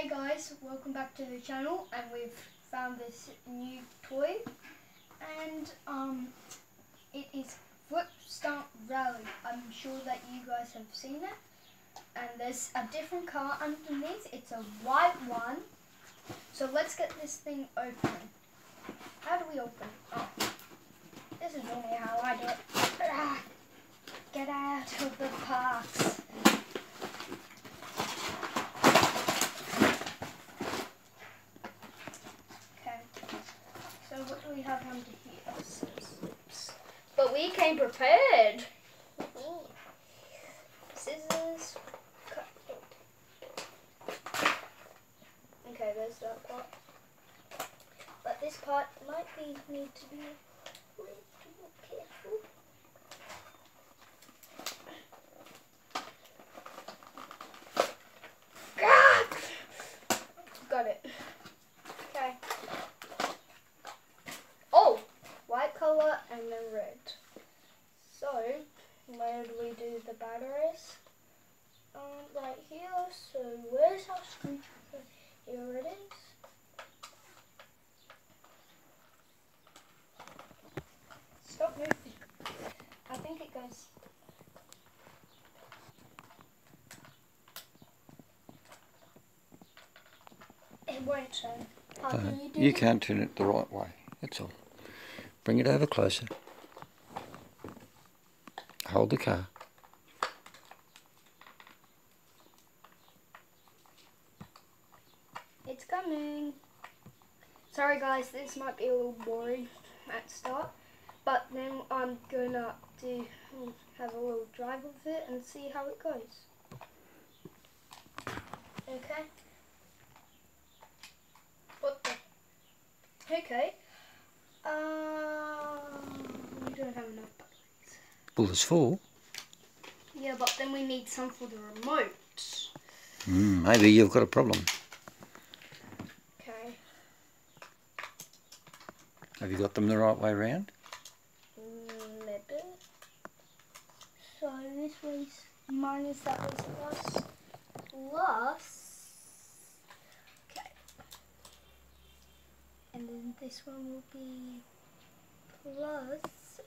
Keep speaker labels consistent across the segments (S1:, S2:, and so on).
S1: Hey guys, welcome back to the channel, and we've found this new toy, and it is Flip Stunt Rally. I'm sure that you guys have seen it, and there's a different car underneath. It's a white one. So let's get this thing open. How do we open? Oh, this is normally how I do it. Get out of the parts. So what do we have under here? Scissors. But we came prepared. Scissors. Cut. Okay, there's that part. But this part might need to be a little careful. Got it. Okay. Oh, white color and then red. So, where do we do the batteries? Right here. So, where's our screwdriver? Here it is. Stop moving. I think it goes. It won't turn. How can you do
S2: You
S1: it?
S2: can't turn it the right way, that's all. Bring it over closer. Hold the car.
S1: It's coming. Sorry guys, this might be a little boring at start, but then I'm gonna have a little drive with it and see how it goes. Okay. What the? Okay. We don't have enough batteries.
S2: Well, there's 4.
S1: Yeah, but then we need some for the remote.
S2: Maybe you've got a problem.
S1: Okay.
S2: Have you got them the right way round?
S1: Maybe. So this was minus that was plus. Okay. And then this one will be plus.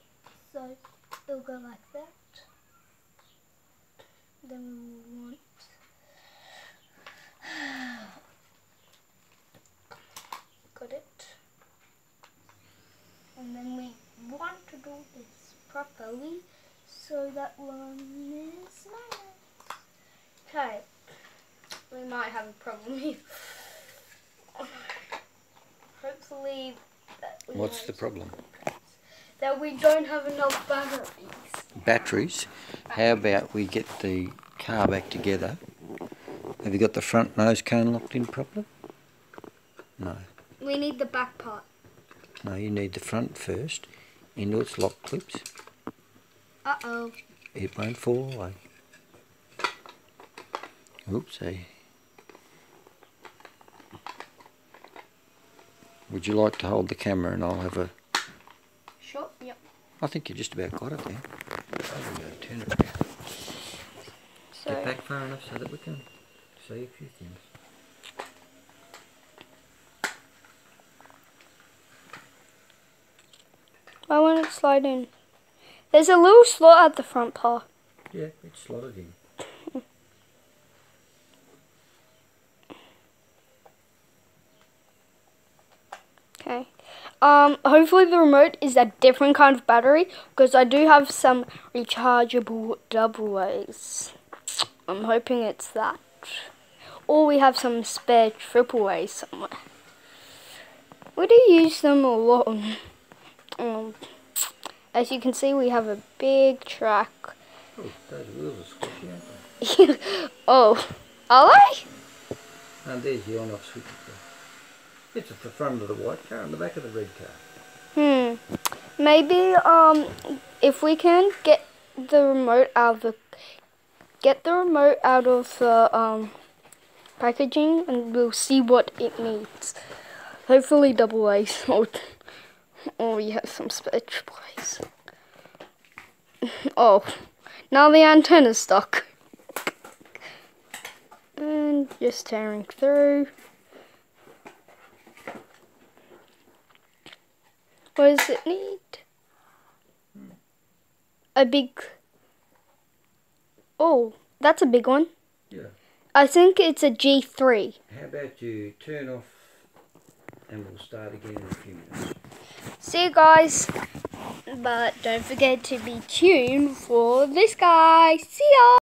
S1: So it'll go like that. Then we want got it. And then we want to do this properly, so that one is minus. Okay, we might have a problem here. Hopefully that we
S2: What's the problem?
S1: That we don't have enough batteries.
S2: Batteries? How about we get the car back together? Have you got the front nose cone locked in properly? No.
S1: We need the back part.
S2: No, you need the front first into its lock clips.
S1: Uh-oh.
S2: It won't fall away. Oopsie. Would you like to hold the camera and I'll have a...
S1: Sure, yep.
S2: I think you just about got it there. I'm going to turn it around.
S1: So,
S2: Get back far enough so that we can see a few things.
S1: why won't it slide in? There's a little slot at the front part.
S2: Yeah, it's slotted in.
S1: Okay. Hopefully the remote is a different kind of battery, because I do have some rechargeable double A's. I'm hoping it's that. Or we have some spare triple A's somewhere. We do use them a lot. As you can see, we have a big track.
S2: Oh, those wheels are squishy, aren't they?
S1: Oh, are they?
S2: And there's the on-off switch. It's at the front of the white car and the back of the red car.
S1: Maybe if we can get the remote out of the packaging, and we'll see what it needs. Hopefully double A's, or we have some spare triple A's. Oh, now the antenna's stuck. And nothing, just tearing through. What does it need? A big... Oh, that's a big one.
S2: Yeah.
S1: I think it's a G3.
S2: How about you turn off and we'll start again in a few minutes.
S1: See you guys. But don't forget to be tuned for this guy. See ya!